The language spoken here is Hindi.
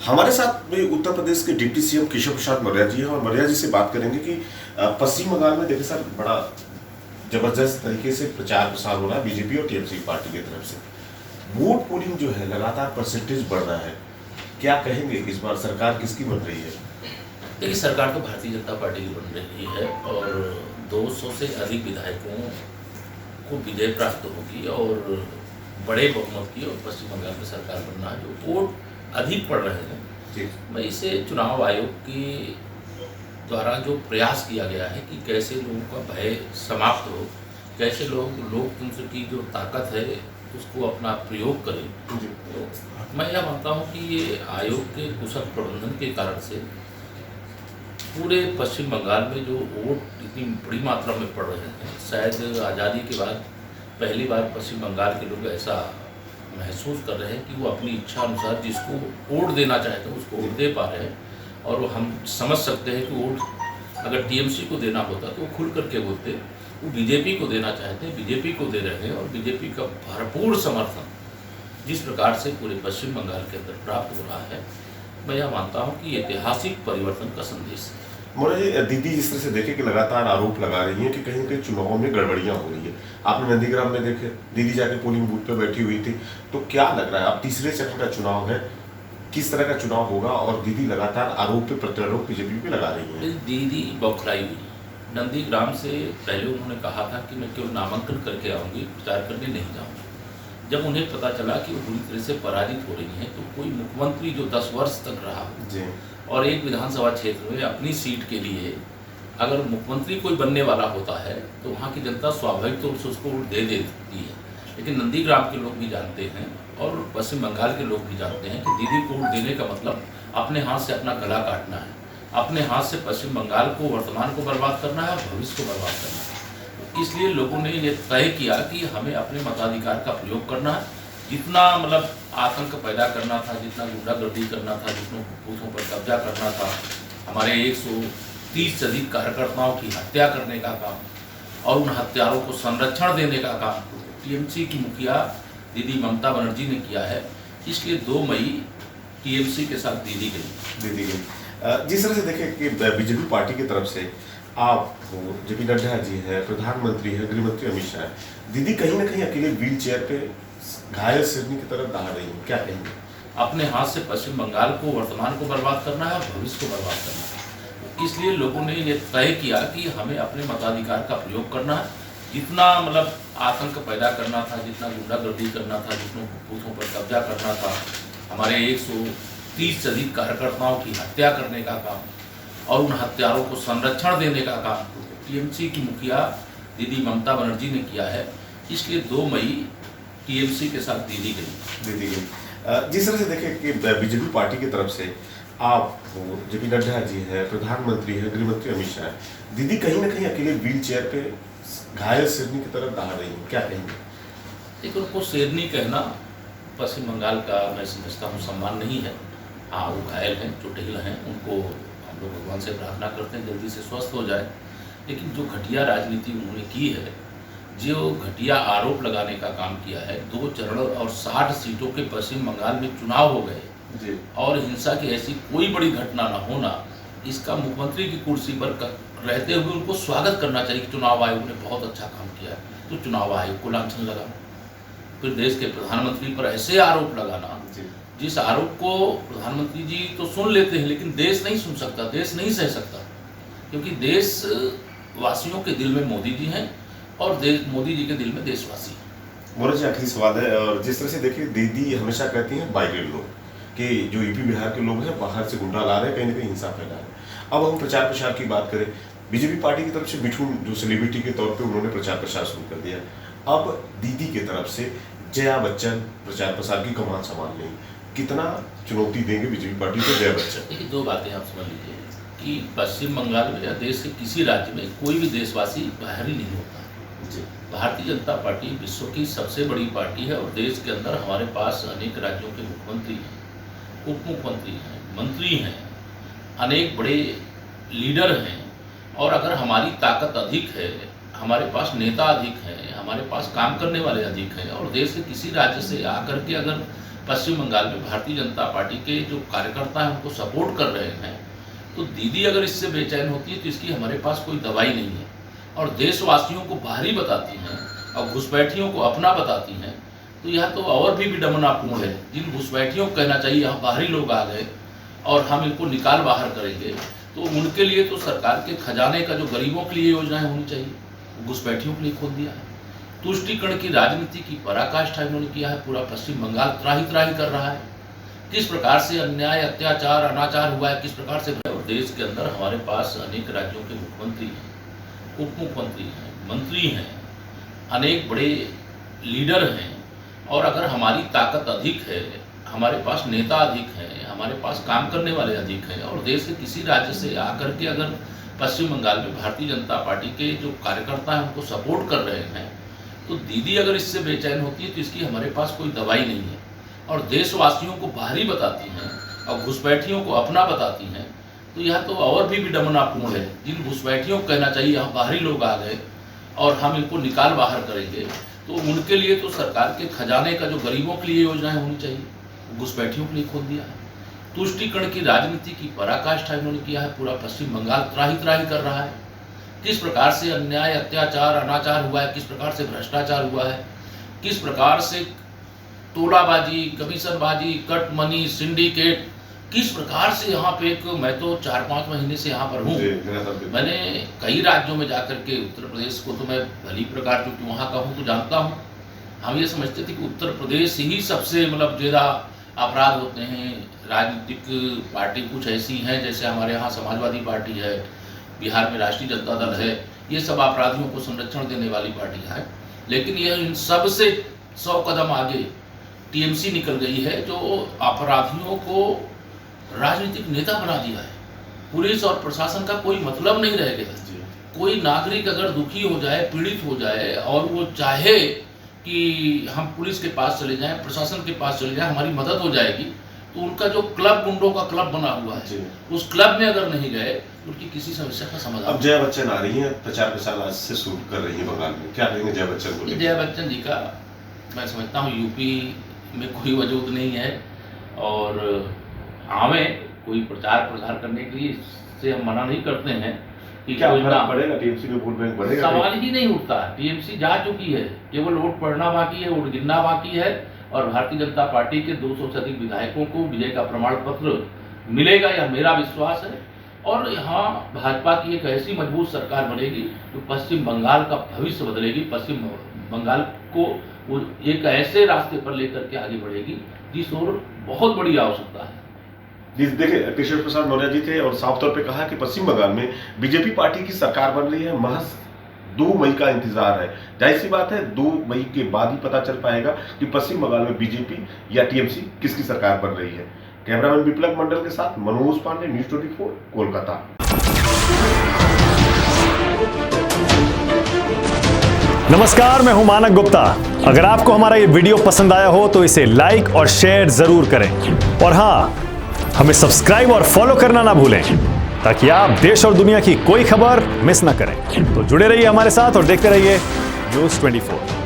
हमारे साथ में उत्तर प्रदेश के डिप्टी सीएम केशव प्रसाद मौर्य जी हैं और मौर्य जी से बात करेंगे कि पश्चिम बंगाल में देखिए सर, बड़ा जबरदस्त तरीके से प्रचार प्रसार हो रहा है बीजेपी और टीएमसी पार्टी की तरफ से। वोट पोलिंग जो है लगातार परसेंटेज बढ़ रहा है, क्या कहेंगे इस बार सरकार किसकी बन रही है? देखिए, सरकार तो भारतीय जनता पार्टी की बन रही है और 200 से अधिक विधायकों को विजय प्राप्त होगी और बड़े बहुमत की और पश्चिम बंगाल में सरकार बनना है। जो वोट अधिक पड़ रहे हैं जी, मैं इसे चुनाव आयोग के द्वारा जो प्रयास किया गया है कि कैसे लोगों का भय समाप्त हो, कैसे लोकतंत्र की जो ताकत है उसको अपना प्रयोग करें। तो मैं यह मानता हूँ कि ये आयोग के कुशल प्रबंधन के कारण से पूरे पश्चिम बंगाल में जो वोट इतनी बड़ी मात्रा में पड़ रहे हैं, शायद आज़ादी के बाद पहली बार पश्चिम बंगाल के लोग ऐसा महसूस कर रहे हैं कि वो अपनी इच्छा अनुसार जिसको वोट देना चाहते हैं उसको वोट दे पा रहे हैं। और हम समझ सकते हैं कि वोट अगर टीएमसी को देना होता तो वो खुल करके बोलते, वो बीजेपी को देना चाहते हैं, बीजेपी को दे रहे हैं और बीजेपी का भरपूर समर्थन जिस प्रकार से पूरे पश्चिम बंगाल के अंदर प्राप्त हो रहा है, मैं यह मानता हूँ कि ऐतिहासिक परिवर्तन का संदेश है। मौर्य जी, दीदी जिस तरह से देखे कि लगातार आरोप लगा रही हैं कि कहीं ना कहीं चुनाव में गड़बड़ियां हो रही है। आपने नंदीग्राम में देखे, दीदी जाके पोलिंग बूथ पे बैठी हुई थी, तो क्या लग रहा है अब तीसरे चरण का चुनाव है, किस तरह का चुनाव होगा? और दीदी लगातार आरोप पे प्रत्यारोप बीजेपी पे लगा रही है। दीदी बौखलाई हुई। नंदीग्राम से पहले उन्होंने कहा था कि मैं केवल नामांकन करके आऊँगी, प्रचार करने नहीं जाऊँगी। जब उन्हें पता चला कि वो बुरी तरह से पराजित हो रही हैं, तो कोई मुख्यमंत्री जो 10 वर्ष तक रहा जी, और एक विधानसभा क्षेत्र में अपनी सीट के लिए अगर मुख्यमंत्री कोई बनने वाला होता है तो वहाँ की जनता स्वाभाविक तौर से उसको वोट दे देती है। लेकिन नंदीग्राम के लोग भी जानते हैं और पश्चिम बंगाल के लोग भी जानते हैं कि दीदी को वोट देने का मतलब अपने हाथ से अपना गला काटना है, अपने हाथ से पश्चिम बंगाल को, वर्तमान को बर्बाद करना है और भविष्य को बर्बाद करना है। इसलिए लोगों ने ये तय किया कि हमें अपने मताधिकार का प्रयोग करना है। जितना आतंक पैदा करना था, जितना गुंडागर्दी करना था, जितनों बूथों पर कब्जा करना था, हमारे 130 से अधिक कार्यकर्ताओं की हत्या करने का काम और उन हत्यारों को संरक्षण देने का काम टीएमसी की मुखिया दीदी ममता बनर्जी ने किया है। इसलिए 2 मई टीएमसी के साथ दीदी गई। जिस तरह से देखें कि बीजेपी पार्टी की तरफ से आप हो, जेपी नड्डा जी है, प्रधानमंत्री है, गृहमंत्री अमित शाह है, दीदी कहीं ना कहीं अकेले व्हील चेयर पे घायल सिरनी की तरफ दहाड़ रही है, क्या कहेंगे? अपने हाथ से पश्चिम बंगाल को, वर्तमान को बर्बाद करना है और भविष्य को बर्बाद करना है। इसलिए लोगों ने ये तय किया कि हमें अपने मताधिकार का प्रयोग करना है। जितना आतंक पैदा करना था, जितना गुंडागर्दी करना था, जितनों बूथों पर कब्जा करना था, हमारे 130 से अधिक कार्यकर्ताओं की हत्या करने का काम और उन हत्यारों को संरक्षण देने का काम टीएमसी की मुखिया दीदी ममता बनर्जी ने किया है। इसलिए 2 मई टीएमसी के साथ दीदी गई। जिस तरह से देखें कि बीजेपी पार्टी की तरफ से आप हो, जेपी नड्डा जी है, प्रधानमंत्री है, गृहमंत्री अमित शाह है, दीदी कहीं ना कहीं अकेले व्हील चेयर पे घायल सिरनी की तरफ दहाड़ रही है, क्या कहेंगे? लेकिन उनको शेरनी कहना पश्चिम बंगाल का मैं समझता हूँ सम्मान नहीं है। हाँ, वो घायल हैं, चोटिल हैं, उनको हम लोग भगवान से प्रार्थना करते हैं जल्दी से स्वस्थ हो जाए। लेकिन जो घटिया राजनीति उन्होंने की है, जो घटिया आरोप लगाने का काम किया है, 2 चरण और 60 सीटों के पश्चिम बंगाल में चुनाव हो गए जी, और हिंसा की ऐसी कोई बड़ी घटना न होना, इसका मुख्यमंत्री की कुर्सी पर रहते हुए उनको स्वागत करना चाहिए कि चुनाव आयोग ने बहुत अच्छा काम किया है। तो चुनाव आयोग को लांछन लगाना, फिर देश के प्रधानमंत्री पर ऐसे आरोप लगाना, जिस आरोप को प्रधानमंत्री जी तो सुन लेते हैं लेकिन देश नहीं सुन सकता, देश नहीं सह सकता, क्योंकि देशवासियों के दिल में मोदी जी हैं और मोदी जी के दिल में देशवासी हैं। मौर्य जी, आखिरी सवाल है। और जिस तरह से देखिए, दीदी हमेशा कहती हैं माइग्रेट लोग कि जो यूपी बिहार के लोग हैं बाहर से गुंडा ला रहे हैं, कहीं ना कहीं हिंसा फैला रहे हैं। अब हम प्रचार प्रसार की बात करें, बीजेपी पार्टी की तरफ से मिठुन जो सेलिब्रिटी के तौर पे उन्होंने प्रचार प्रसार शुरू कर दिया। अब दीदी की तरफ से जया बच्चन प्रचार प्रसार की कमान संभाल लेंगी, कितना चुनौती देंगे बीजेपी पार्टी को जया बच्चन? देखिए, 2 बातें आप समझ लीजिए कि पश्चिम बंगाल में या देश के किसी राज्य में कोई भी देशवासी बाहरी नहीं होता जी, भारतीय जनता पार्टी विश्व की सबसे बड़ी पार्टी है और देश के अंदर हमारे पास अनेक राज्यों के मुख्यमंत्री हैं, उप मुख्यमंत्री हैं, मंत्री हैं, अनेक बड़े लीडर हैं। और अगर हमारी ताकत अधिक है, हमारे पास नेता अधिक हैं, हमारे पास काम करने वाले अधिक हैं और देश के किसी राज्य से आकर के अगर पश्चिम बंगाल में भारतीय जनता पार्टी के जो कार्यकर्ता हैं उनको सपोर्ट कर रहे हैं, तो दीदी अगर इससे बेचैन होती है तो इसकी हमारे पास कोई दवाई नहीं है। और देशवासियों को बाहरी बताती हैं और घुसपैठियों को अपना बताती हैं, तो यह तो और भी विडम्बनापूर्ण है। जिन घुसपैठियों को कहना चाहिए यहाँ बाहरी लोग आ गए और हम इनको निकाल बाहर करेंगे, तो उनके लिए तो सरकार के खजाने का जो गरीबों के लिए योजनाएं होनी चाहिए, घुसपैठियों के लिए खोल दिया है। तुष्टीकरण की राजनीति की पराकाष्ठा इन्होंने किया है। पूरा पश्चिम बंगाल त्राही त्राही कर रहा है। किस प्रकार से अन्याय, अत्याचार, अनाचार हुआ है, किस प्रकार से देश के अंदर हमारे पास अनेक राज्यों के मुख्यमंत्री हैं, उप मुख्यमंत्री हैं, मंत्री हैं, अनेक बड़े लीडर हैं। और अगर हमारी ताकत अधिक है, हमारे पास नेता अधिक हैं, हमारे पास काम करने वाले अधिक हैं, और देश के किसी राज्य से आकर के अगर पश्चिम बंगाल में भारतीय जनता पार्टी के जो कार्यकर्ता हैं उनको सपोर्ट कर रहे हैं, तो दीदी अगर इससे बेचैन होती है तो इसकी हमारे पास कोई दवाई नहीं है। और देशवासियों को बाहरी बताती हैं और घुसपैठियों को अपना बताती हैं, तो यह तो और भी विडम्बनापूर्ण है। जिन घुसपैठियों को कहना चाहिए यहाँ बाहरी लोग आ गए और हम इनको निकाल बाहर करेंगे, तो उनके लिए तो सरकार के खजाने का जो गरीबों के लिए योजनाएं होनी चाहिए, घुसपैठियों के लिए खोल दिया है। तुष्टीकरण की राजनीति की पराकाष्ठा इन्होंने किया है। पूरा पश्चिम बंगाल त्राही त्राही कर रहा है। किस प्रकार से अन्याय, अत्याचार, अनाचार हुआ है, किस प्रकार से भ्रष्टाचार हुआ है, किस प्रकार से तोलाबाजी, कमीशनबाजी, कट मनी, सिंडिकेट, किस प्रकार से यहाँ पे मैं तो 4-5 महीने से यहाँ पर हूँ। मैंने कई राज्यों में जाकर के, उत्तर प्रदेश को तो मैं भली प्रकार क्योंकि वहाँ का हूँ तो जानता हूँ। हम ये समझते थे कि उत्तर प्रदेश ही सबसे ज़्यादा अपराध होते हैं। राजनीतिक पार्टी कुछ ऐसी हैं, जैसे हमारे यहाँ समाजवादी पार्टी है, बिहार में राष्ट्रीय जनता दल है, ये सब अपराधियों को संरक्षण देने वाली पार्टियाँ हैं। लेकिन यह इन सब से 100 कदम आगे टीएमसी निकल गई है, जो अपराधियों को राजनीतिक नेता बना दिया है। पुलिस और प्रशासन का कोई मतलब नहीं रह गया। कोई नागरिक अगर दुखी हो जाए, पीड़ित हो जाए और वो चाहे कि हम पुलिस के पास चले जाएं, प्रशासन के पास चले जाएं, हमारी मदद हो जाएगी, तो उनका जो क्लब, गुंडों का क्लब बना हुआ है, उस क्लब में अगर नहीं गए तो उनकी किसी समस्या का समाधान। अब जया बच्चन आ रही हैं, प्रचार प्रसार आज से शुरू कर रही है बंगाल में, क्या कहेंगे जया बच्चन को? जया बच्चन जी का मैं समझता हूँ यूपी में कोई वजूद नहीं है, और आवे कोई प्रचार प्रसार करने के लिए से हम मना नहीं करते हैं कि क्या फर्क पड़ेगा, टीएमसी में वोट बैंक बढ़ेगा? सवाल ही नहीं उठता। टीएमसी जा चुकी है, केवल वोट पड़ना बाकी है, वोट गिनना बाकी है, और भारतीय जनता पार्टी के 200 से अधिक विधायकों को विजय का प्रमाण पत्र मिलेगा, यह मेरा विश्वास है। और यहाँ भाजपा की एक ऐसी मजबूत सरकार बनेगी जो पश्चिम बंगाल का भविष्य बदलेगी, पश्चिम बंगाल को वो एक ऐसे रास्ते पर लेकर के आगे बढ़ेगी जिस ओर बहुत बड़ी आवश्यकता है। देखिए, केशव प्रसाद मौर्य जी थे और साफ तौर पे कहा कि पश्चिम बंगाल में बीजेपी पार्टी की सरकार बन रही है, महज 2 मई का इंतजार है। जाहिर सी बात है 2 मई के बाद ही पता चल पाएगा कि पश्चिम बंगाल में बीजेपी या टीएमसी किसकी सरकार बन रही है। कैमरामैन विप्लव मंडल के साथ मनोज पांडे, न्यूज़ 24 कोलकाता। नमस्कार, मैं हूं मानक गुप्ता। अगर आपको हमारा ये वीडियो पसंद आया हो तो इसे लाइक और शेयर जरूर करें, और हाँ, हमें सब्सक्राइब और फॉलो करना ना भूलें ताकि आप देश और दुनिया की कोई खबर मिस ना करें। तो जुड़े रहिए हमारे साथ और देखते रहिए न्यूज़ 24।